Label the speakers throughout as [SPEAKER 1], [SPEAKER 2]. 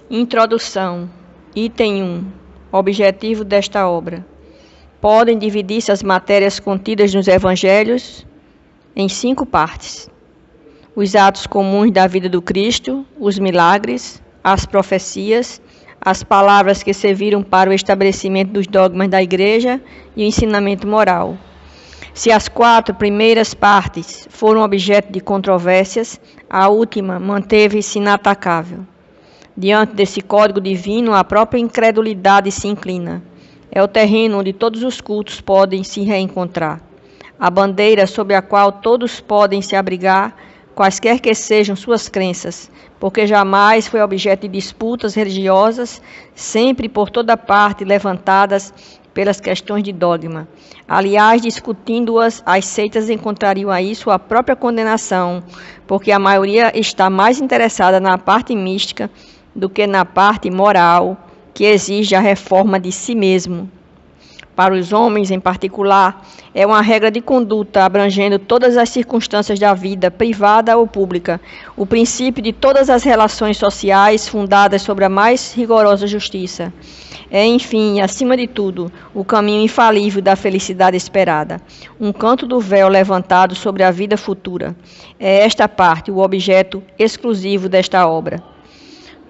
[SPEAKER 1] Introdução. Item 1. Objetivo desta obra. Podem dividir-se as matérias contidas nos Evangelhos em 5 partes: os atos comuns da vida do Cristo, os milagres, as profecias, as palavras que serviram para o estabelecimento dos dogmas da Igreja e o ensinamento moral. Se as 4 primeiras partes foram objeto de controvérsias, a última manteve-se inatacável. Diante desse código divino, a própria incredulidade se inclina. É o terreno onde todos os cultos podem se reencontrar. A bandeira sob a qual todos podem se abrigar, quaisquer que sejam suas crenças, porque jamais foi objeto de disputas religiosas, sempre por toda parte levantadas pelas questões de dogma. Aliás, discutindo-as, as seitas encontrariam aí sua própria condenação, porque a maioria está mais interessada na parte mística do que na parte moral, que exige a reforma de si mesmo. Para os homens, em particular, é uma regra de conduta abrangendo todas as circunstâncias da vida, privada ou pública, o princípio de todas as relações sociais fundadas sobre a mais rigorosa justiça. É, enfim, acima de tudo, o caminho infalível da felicidade esperada, um canto do véu levantado sobre a vida futura. É esta parte o objeto exclusivo desta obra.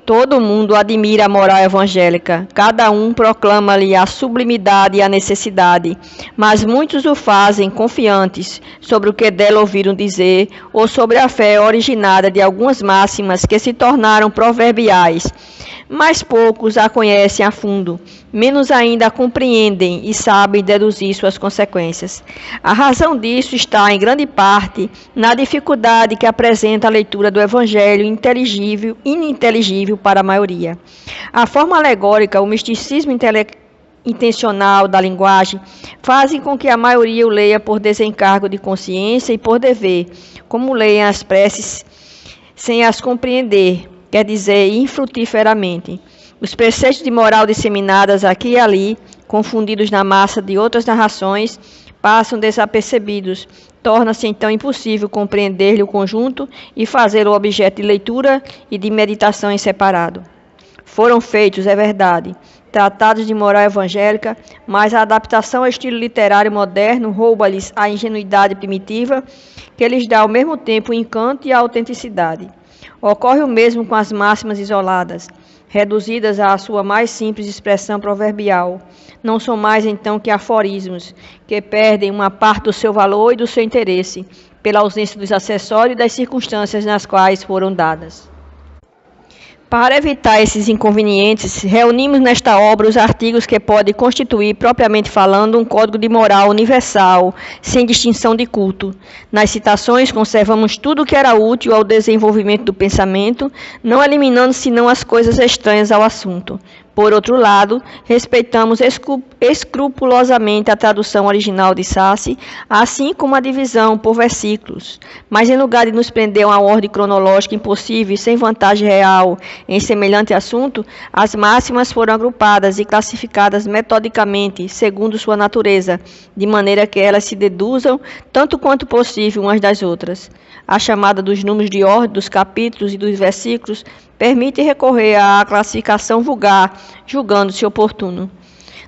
[SPEAKER 1] Todo mundo admira a moral evangélica, cada um proclama-lhe a sublimidade e a necessidade, mas muitos o fazem confiantes sobre o que dela ouviram dizer ou sobre a fé originada de algumas máximas que se tornaram proverbiais. Mas poucos a conhecem a fundo, menos ainda a compreendem e sabem deduzir suas consequências. A razão disso está, em grande parte, na dificuldade que apresenta a leitura do Evangelho ininteligível para a maioria. A forma alegórica, o misticismo intencional da linguagem fazem com que a maioria o leia por desencargo de consciência e por dever, como leem as preces sem as compreender, quer dizer, infrutiferamente. Os preceitos de moral disseminados aqui e ali, confundidos na massa de outras narrações, passam desapercebidos. Torna-se então impossível compreender-lhe o conjunto e fazê-lo objeto de leitura e de meditação em separado. Foram feitos, é verdade, tratados de moral evangélica, mas a adaptação ao estilo literário moderno rouba-lhes a ingenuidade primitiva, que lhes dá ao mesmo tempo o encanto e a autenticidade. Ocorre o mesmo com as máximas isoladas, reduzidas à sua mais simples expressão proverbial. Não são mais, então, que aforismos, que perdem uma parte do seu valor e do seu interesse, pela ausência dos acessórios e das circunstâncias nas quais foram dadas. Para evitar esses inconvenientes, reunimos nesta obra os artigos que podem constituir, propriamente falando, um código de moral universal, sem distinção de culto. Nas citações, conservamos tudo o que era útil ao desenvolvimento do pensamento, não eliminando senão as coisas estranhas ao assunto. Por outro lado, respeitamos escrupulosamente a tradução original de Sassi, assim como a divisão por versículos. Mas, em lugar de nos prender a uma ordem cronológica impossível e sem vantagem real em semelhante assunto, as máximas foram agrupadas e classificadas metodicamente, segundo sua natureza, de maneira que elas se deduzam, tanto quanto possível, umas das outras. A chamada dos números de ordem dos capítulos e dos versículos permite recorrer à classificação vulgar, julgando-se oportuno.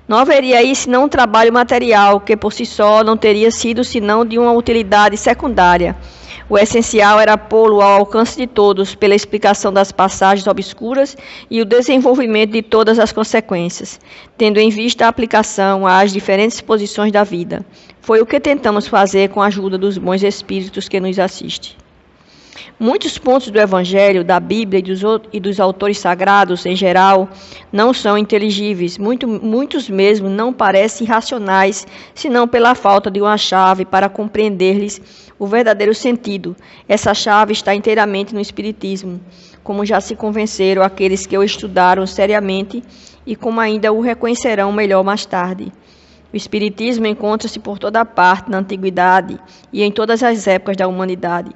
[SPEAKER 1] Não haveria aí senão um trabalho material, que por si só não teria sido senão de uma utilidade secundária. O essencial era pô-lo ao alcance de todos pela explicação das passagens obscuras e o desenvolvimento de todas as consequências, tendo em vista a aplicação às diferentes posições da vida. Foi o que tentamos fazer com a ajuda dos bons espíritos que nos assistem. Muitos pontos do Evangelho, da Bíblia e dos autores sagrados, em geral, não são inteligíveis. Muitos mesmo não parecem racionais, senão pela falta de uma chave para compreender-lhes o verdadeiro sentido. Essa chave está inteiramente no Espiritismo, como já se convenceram aqueles que o estudaram seriamente e como ainda o reconhecerão melhor mais tarde. O Espiritismo encontra-se por toda parte na Antiguidade e em todas as épocas da humanidade.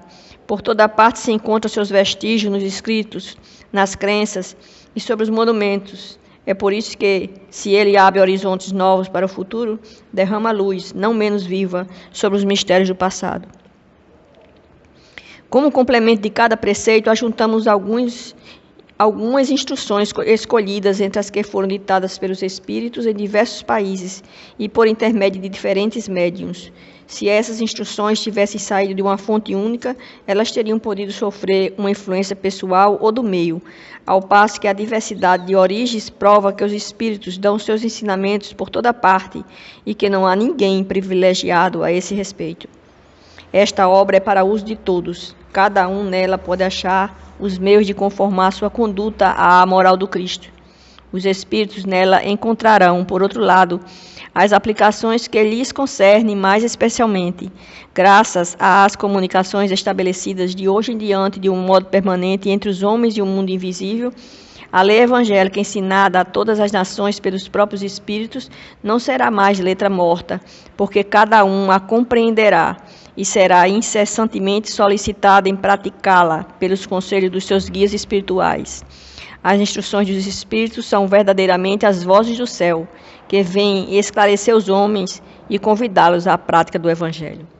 [SPEAKER 1] Por toda parte se encontram seus vestígios nos escritos, nas crenças e sobre os monumentos. É por isso que, se ele abre horizontes novos para o futuro, derrama luz, não menos viva, sobre os mistérios do passado. Como complemento de cada preceito, ajuntamos alguns algumas instruções escolhidas entre as que foram ditadas pelos espíritos em diversos países e por intermédio de diferentes médiuns. Se essas instruções tivessem saído de uma fonte única, elas teriam podido sofrer uma influência pessoal ou do meio, ao passo que a diversidade de origens prova que os espíritos dão seus ensinamentos por toda parte e que não há ninguém privilegiado a esse respeito. Esta obra é para uso de todos. Cada um nela pode achar os meios de conformar sua conduta à moral do Cristo. Os espíritos nela encontrarão, por outro lado, as aplicações que lhes concernem mais especialmente, graças às comunicações estabelecidas de hoje em diante de um modo permanente entre os homens e o mundo invisível. A lei evangélica ensinada a todas as nações pelos próprios espíritos não será mais letra morta, porque cada um a compreenderá e será incessantemente solicitada em praticá-la pelos conselhos dos seus guias espirituais. As instruções dos espíritos são verdadeiramente as vozes do céu, que vêm esclarecer os homens e convidá-los à prática do Evangelho.